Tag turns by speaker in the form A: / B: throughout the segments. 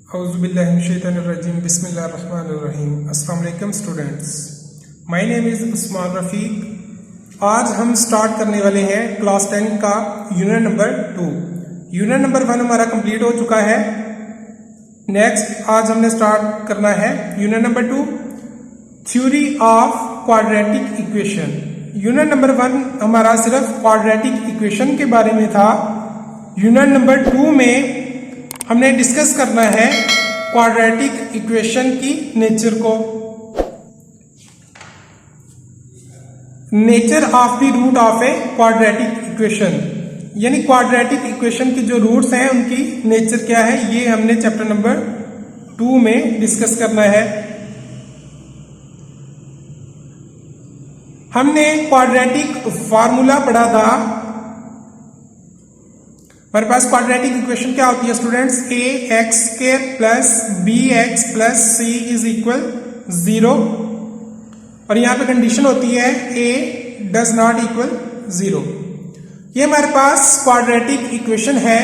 A: औज़ुबिल्लाहिमिनश्शैतानिर्रजीम बिस्मिल्लाहिर्रहमानिर्रहीम। अस्सलाम वालेकुम students, my name is Usman Rafiq. आज हम स्टार्ट करने वाले हैं क्लास 10 का यूनिट नंबर 2। यूनिट नंबर 1 हमारा कंप्लीट हो चुका है। नेक्स्ट आज हमने स्टार्ट करना है unit number 2, theory of quadratic equation. Unit number 1 हमारा सिर्फ क्वाड्रेटिक इक्वेशन के बारे में था। यूनिट नंबर 2 में हमने डिस्कस करना है क्वाड्रेटिक इक्वेशन की नेचर को, nature of the root of a quadratic equation, यानी क्वाड्रेटिक इक्वेशन की जो रूट्स हैं उनकी नेचर क्या है, ये हमने चैप्टर नंबर 2 में डिस्कस करना है। हमने क्वाड्रेटिक फार्मूला पढ़ा था। हमारे पास क्वाड्रेटिक इक्वेशन क्या होती है students, a x square plus b x plus c is equal 0, और यहां पे कंडीशन होती है ए डज नॉट इक्वल 0। ये हमारे पास क्वाड्रेटिक इक्वेशन है।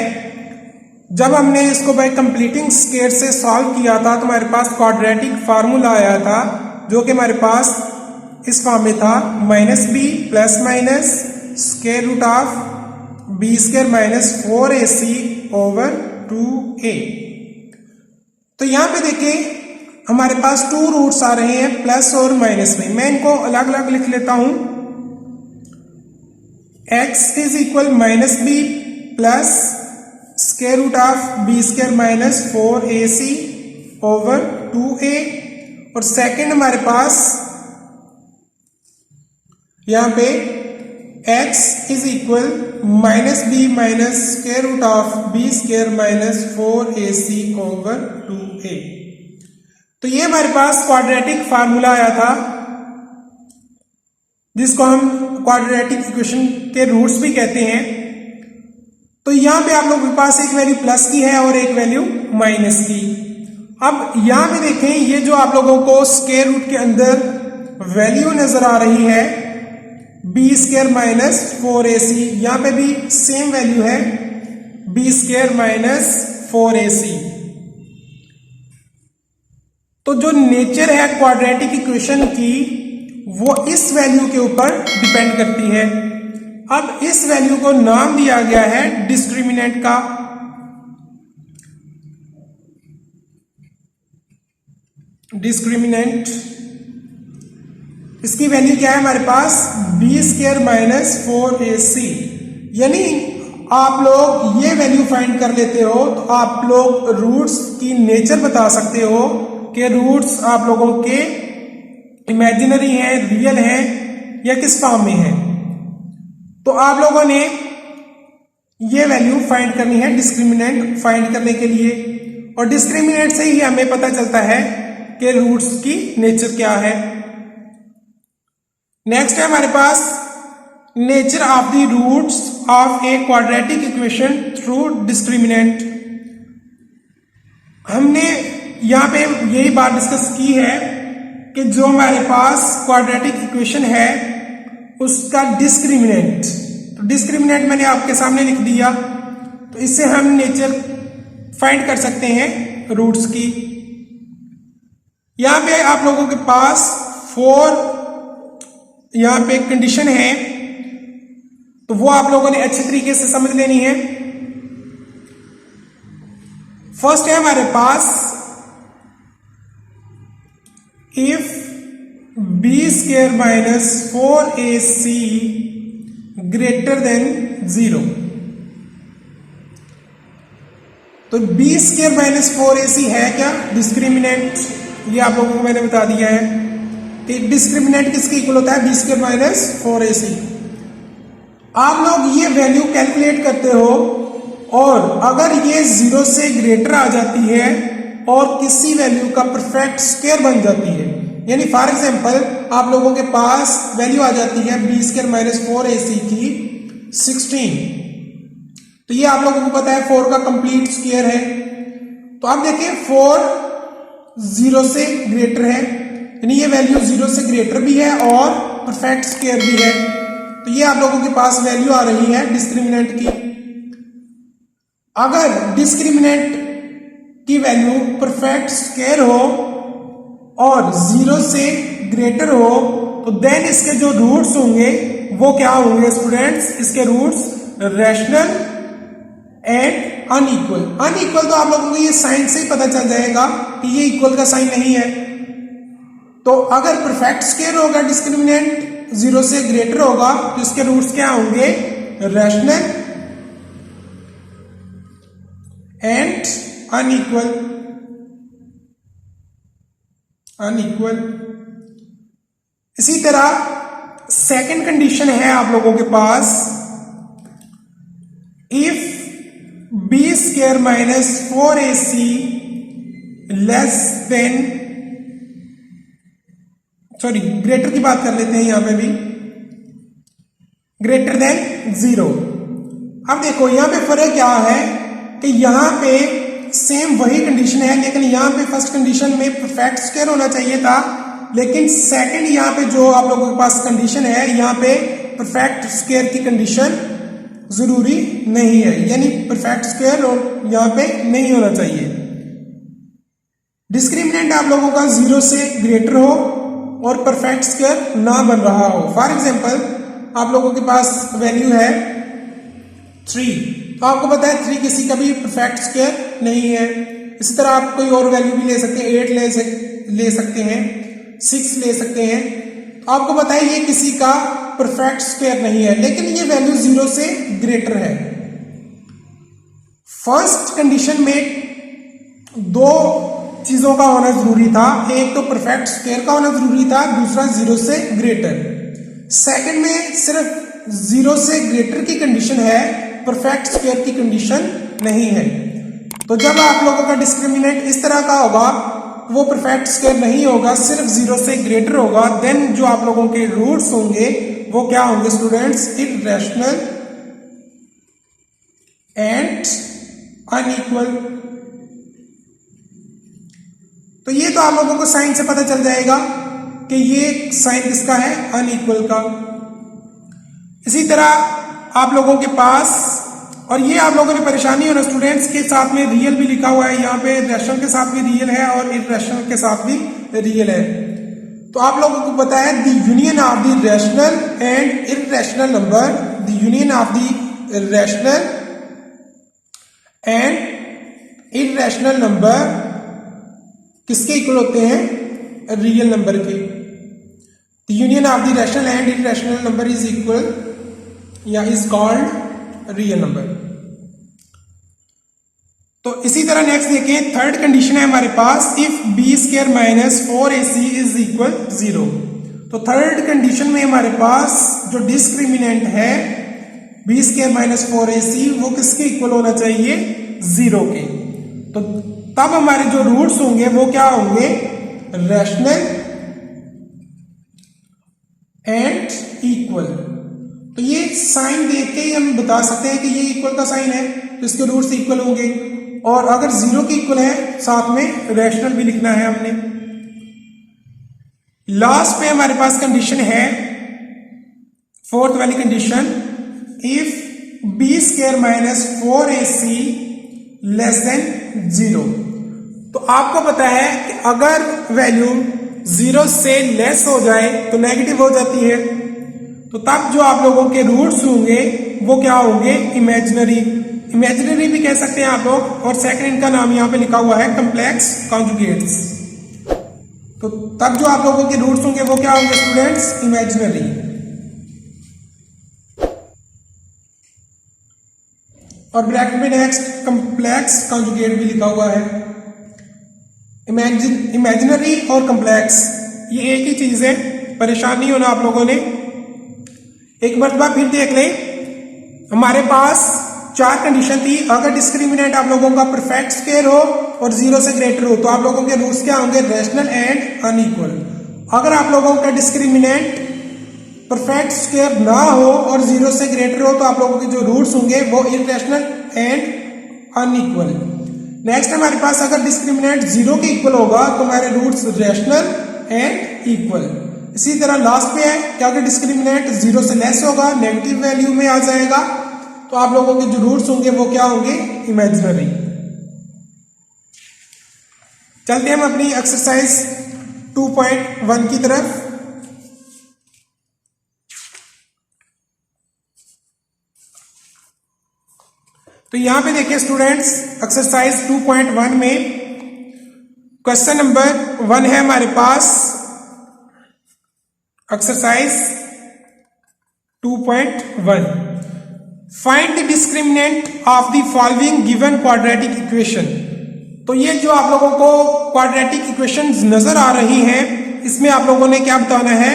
A: जब हमने इसको बाय कंप्लीटिंग स्क्वायर से सॉल्व किया था तो हमारे पास क्वाड्रेटिक फार्मूला आया था, जो कि हमारे पास इस फॉर्म में था minus b plus minus square root of b square minus 4ac over 2a। तो यहां पे देखिए हमारे पास 2 रूट्स आ रहे हैं प्लस और माइनस में। मैं इनको अलग अलग लिख लेता हूं। x is equal minus b plus square root of b square minus 4ac over 2a, और सेकंड हमारे पास यहां पे x is equal minus b minus square root of b square minus 4ac over 2a। तो ये हमारे पास quadratic formula आया था, जिसको हम क्वाड्रेटिक इक्वेशन के रूट्स भी कहते हैं। तो यहां पे आप लोगों के पास एक वैल्यू प्लस की है और एक वैल्यू माइनस की। अब यहां पे देखें, ये जो आप लोगों को स्क्वायर रूट के अंदर वैल्यू नजर आ रही है बी स्क्वायर माइनस 4ac, यहां पे भी सेम वैल्यू है बी स्क्वायर माइनस 4ac। तो जो नेचर है क्वाड्रेटिक इक्वेशन की वो इस वैल्यू के ऊपर डिपेंड करती है। अब इस वैल्यू को नाम दिया गया है डिस्क्रिमिनेंट का। डिस्क्रिमिनेंट, इसकी वैल्यू क्या है हमारे पास बी स्क्वायर माइनस 4ac। यानी आप लोग ये वैल्यू फाइंड कर लेते हो तो आप लोग रूट्स की नेचर बता सकते हो कि रूट्स आप लोगों के इमेजिनरी हैं, रियल हैं या किस फॉर्म में है। तो आप लोगों ने ये वैल्यू फाइंड करनी है डिस्क्रिमिनेंट फाइंड करने के लिए, और डिस्क्रिमिनेंट से ही हमें पता चलता है कि रूट्स की नेचर क्या है। नेक्स्ट है हमारे पास nature of the roots of a quadratic equation through discriminant. हमने यहां पे यही बात डिस्कस की है कि जो हमारे पास क्वाड्रेटिक इक्वेशन है उसका डिस्क्रिमिनेंट, तो डिस्क्रिमिनेंट मैंने आपके सामने लिख दिया। तो इससे हम नेचर फाइंड कर सकते हैं रूट्स की। यहां पे आप लोगों के पास 4 यहां पे कंडीशन है, तो वो आप लोगों ने अच्छे तरीके से समझ लेनी है। फर्स्ट है हमारे पास if b square minus 4ac greater than 0। तो बी स्क्वायर माइनस 4ac है क्या डिस्क्रिमिनेंट, ये आप लोगों को मैंने बता दिया है। डिस्क्रिमिनेंट किसके इक्वल होता है बी स्क्वायर माइनस 4ac। आप लोग ये वैल्यू कैलकुलेट करते हो और अगर ये 0 से ग्रेटर आ जाती है और किसी वैल्यू का परफेक्ट स्क्वायर बन जाती है, यानी फॉर एग्जांपल आप लोगों के पास वैल्यू आ जाती है बी स्क्वायर माइनस 4ac की 16, तो ये आप लोगों को पता है 4 का कंप्लीट स्क्वायर है। तो आप देखिए 4 0 से ग्रेटर है, यानी ये वैल्यू 0 से ग्रेटर भी है और परफेक्ट स्क्वायर भी है। तो ये आप लोगों के पास वैल्यू आ रही है डिस्क्रिमिनेंट की। अगर डिस्क्रिमिनेंट की वैल्यू परफेक्ट स्क्वायर हो और 0 से ग्रेटर हो तो देन इसके जो रूट्स होंगे वो क्या होंगे स्टूडेंट्स, इसके roots rational and unequal. Unequal तो आप लोगों को ये साइन से ही पता चल जाएगा कि ये इक्वल का साइन नहीं है। तो अगर परफेक्ट स्क्वायर होगा डिस्क्रिमिनेंट 0 से ग्रेटर होगा तो इसके रूट्स क्या होंगे, रैशनल एंड अनइक्वल। इसी तरह सेकंड कंडीशन है आप लोगों के पास, if b square minus 4ac less than, sorry greater की बात कर लेते हैं यहां पे भी, ग्रेटर देन 0। अब देखो यहां पे फर्क क्या है कि यहां पे सेम वही कंडीशन है, लेकिन यहां पे फर्स्ट कंडीशन में परफेक्ट स्क्वायर होना चाहिए था, लेकिन सेकंड यहां पे जो आप लोगों के पास कंडीशन है यहां पे परफेक्ट स्क्वायर की कंडीशन जरूरी नहीं है, यानी परफेक्ट स्क्वायर और यहां पे नहीं होना चाहिए। डिस्क्रिमिनेंट आप लोगों का 0 से ग्रेटर हो और परफेक्ट स्क्वायर ना बन रहा हो। फॉर एग्जांपल आप लोगों के पास वैल्यू है 3, तो आपको पता है 3 किसी का भी परफेक्ट स्क्वायर नहीं है। इसी तरह आप कोई और वैल्यू भी ले सकते हैं, 8 ले सकते हैं, 6 ले सकते हैं, तो आपको पता है ये किसी का परफेक्ट स्क्वायर नहीं है, लेकिन ये वैल्यू 0 से ग्रेटर है। फर्स्ट कंडीशन में 2 चीजों का होना जरूरी था, एक तो परफेक्ट स्क्वायर का होना जरूरी था, दूसरा 0 से ग्रेटर। सेकंड में सिर्फ 0 से ग्रेटर की कंडीशन है, परफेक्ट स्क्वायर की कंडीशन नहीं है। तो जब आप लोगों का डिस्क्रिमिनेंट इस तरह का होगा वो परफेक्ट स्क्वायर नहीं होगा, सिर्फ 0 से ग्रेटर होगा, देन जो आप लोगों के रूट्स होंगे वो क्या होंगे स्टूडेंट्स, इररेशनल एंड अनइक्वल। तो ये तो आप लोगों को साइन से पता चल जाएगा कि ये साइन किसका है, अनइक्वल का। इसी तरह आप लोगों के पास, और ये आप लोगों ने परेशानी हो ना स्टूडेंट्स के साथ में रियल भी लिखा हुआ है, यहाँ पे रैशनल के साथ भी रियल है और इररेशनल के साथ भी रियल है। तो आप लोगों को पता है the union of the rational and irrational number, the union of the rational and irrational number किसके इक्वल होते हैं, रियल नंबर के। The union of the rational and irrational number is equal या इज कॉल्ड रियल नंबर। तो इसी तरह next देखें, third condition है हमारे पास, if b square minus 4ac is equal 0। तो थर्ड कंडीशन में हमारे पास जो डिस्क्रिमिनेंट है बी स्क्वायर माइनस 4ac वो किसके इक्वल होना चाहिए, 0 के। तो तब हमारे जो रूट्स होंगे वो क्या होंगे, रैशनल एंड इक्वल। तो ये साइन देख के ही हम बता सकते हैं कि ये इक्वल का साइन है, तो इसके रूट्स इक्वल होंगे, और अगर 0 के इक्वल है साथ में रैशनल भी लिखना है हमने। लास्ट पे हमारे पास कंडीशन है फोर्थ वाली condition, if b square minus 4ac less than 0। तो आपको पता है कि अगर वैल्यू 0 से लेस हो जाए तो नेगेटिव हो जाती है, तो तब जो आप लोगों के रूट्स होंगे वो क्या होंगे, इमेजिनरी। इमेजिनरी भी कह सकते हैं आप लोग, और सेकंड इनका नाम यहां पे लिखा हुआ है कॉम्प्लेक्स कॉन्जुगेट्स। तो तब जो आप लोगों के रूट्स होंगे वो क्या होंगे स्टूडेंट्स, इमेजिनरी। और ब्रैकेट में नेक्स्ट कॉम्प्लेक्स कॉन्जुगेट भी लिखा हुआ है। इमेजिनरी और कॉम्प्लेक्स ये एक ही चीज है, परेशान नहीं होना आप लोगों ने। एक मरतबा फिर देख लें, हमारे पास 4 कंडीशन थी। अगर डिस्क्रिमिनेंट आप लोगों का परफेक्ट स्क्वायर हो और 0 से ग्रेटर हो तो आप लोगों के रूट्स क्या होंगे, रैशनल एंड अनइक्वल। अगर आप लोगों का डिस्क्रिमिनेंट परफेक्ट स्क्वायर ना हो और 0 से ग्रेटर हो तो आप लोगों के जो रूट्स होंगे वो इररेशनल एंड अनइक्वल। नेक्स्ट हमारे पास अगर डिस्क्रिमिनेंट 0 के इक्वल होगा तो हमारे रूट्स रैशनल एंड इक्वल। इसी तरह लास्ट पे है कि अगर डिस्क्रिमिनेंट 0 से लेस होगा, नेगेटिव वैल्यू में आ जाएगा, तो आप लोगों के जो रूट्स होंगे वो क्या होंगे, इमेजिनरी। चलते हैं हम अपनी एक्सरसाइज 2.1 की तरफ। तो यहां पे देखिए स्टूडेंट्स, एक्सरसाइज 2.1 में क्वेश्चन नंबर 1 है हमारे पास, exercise 2.1, find the discriminant of the following given quadratic equation. तो ये जो आप लोगों को क्वाड्रेटिक इक्वेशंस नजर आ रही हैं, इसमें आप लोगों ने क्या बताना है,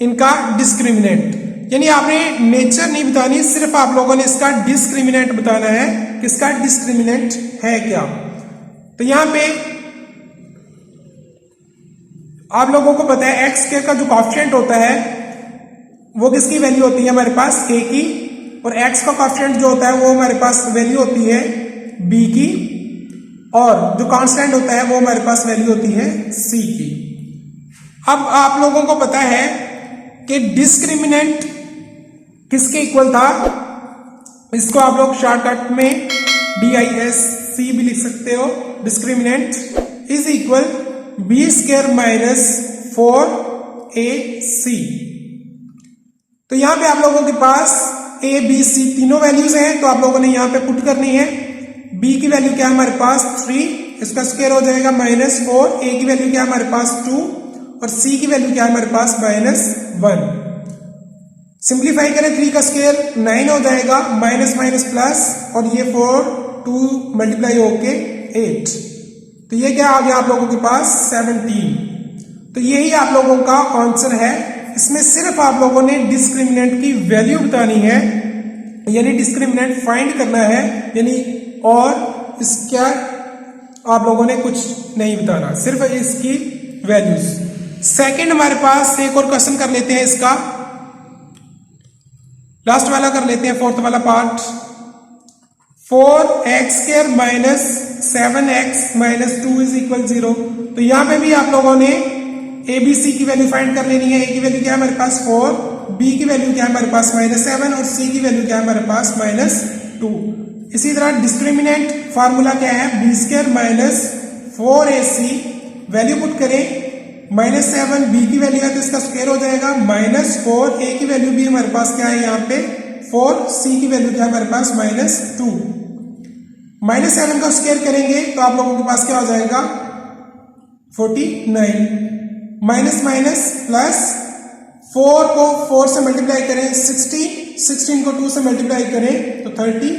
A: इनका डिस्क्रिमिनेंट, यानी आपने नेचर नहीं बतानी, सिर्फ आप लोगों ने इसका डिस्क्रिमिनेंट बताना है कि इसका डिस्क्रिमिनेंट है क्या। तो यहां पे आप लोगों को पता है एक्स के का जो कॉफिशिएंट होता है वो किसकी वैल्यू होती है हमारे पास, ए की, और एक्स का कॉफिशिएंट जो होता है वो हमारे पास वैल्यू होती है बी की, और जो कांस्टेंट होता है वो हमारे पास वैल्यू होती है सी की। अब आप लोगों को पता है कि डिस्क्रिमिनेंट किसके इक्वल था, इसको आप लोग शॉर्टकट में DISC भी लिख सकते हो। Discriminant is equal B square minus 4AC। तो यहां पे आप लोगों के पास A B C तीनों वैल्यूज हैं, तो आप लोगों ने यहां पे पुट करनी है। B की वैल्यू क्या है हमारे पास 3, इसका स्क्वायर हो जाएगा -4, A की वैल्यू क्या है हमारे पास 2, और C की वैल्यू क्या है हमारे पास -1। सिंप्लीफाई करें, 3 का स्क्वायर 9 हो जाएगा, माइनस माइनस प्लस, और ये 4 2 मल्टीप्लाई होके 8, तो ये क्या आ गया आप लोगों के पास 17। तो यही आप लोगों का आंसर है। इसमें सिर्फ आप लोगों ने डिस्क्रिमिनेंट की वैल्यू बतानी है, यानी डिस्क्रिमिनेंट फाइंड करना है, यानी और इसका आप लोगों ने कुछ नहीं बताना, सिर्फ इसकी वैल्यूज। सेकंड हमारे पास एक और क्वेश्चन कर लेते हैं, इसका लास्ट वाला कर लेते हैं, फोर्थ वाला part. 4x² minus 7x minus 2 is equal 0। तो यहां पे भी आप लोगों ने ABC की वैल्यू फाइंड कर लेनी है। A की वैल्यू क्या है हमारे पास 4, B की वैल्यू क्या है हमारे पास -7, और C की वैल्यू क्या है हमारे पास -2। इसी तरह डिस्क्रिमिनेंट फार्मूला क्या है, B² minus 4AC, value put करें, -7 B की वैल्यू है तो इसका स्क्वायर हो जाएगा, -4, A की वैल्यू भी हमारे पास क्या है यहाँ पे 4, C की वैल्यू क्या है हमारे पास -2। -7 का स्क्वायर करेंगे तो आप लोगों के पास क्या हो जाएगा 49, माइनस माइनस प्लस, 4 को 4 से मल्टीप्लाई करें 16 को 2 से मल्टीप्लाई करें तो 32।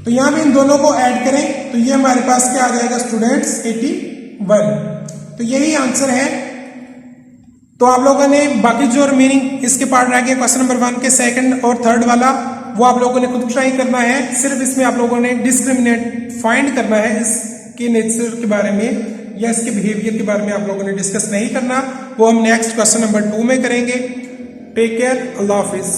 A: तो यहां भी इन दोनों को ऐड करें तो ये हमारे पास क्या आ जाएगा स्टूडेंट्स 81। तो यही आंसर है। तो आप लोगों ने बाकी जो रिमेनिंग इसके पार्ट रह गए क्वेश्चन नंबर 1 के सेकंड और थर्ड वाला, वो आप लोगों ने खुद ट्राई करना है। सिर्फ इसमें आप लोगों ने डिस्क्रिमिनेंट फाइंड करना है, इसके नेचर के बारे में या इसके बिहेवियर के बारे में आप लोगों ने डिस्कस नहीं करना, वो हम नेक्स्ट क्वेश्चन नंबर 2 में करेंगे। टेक केयर, अल्लाह हाफिज।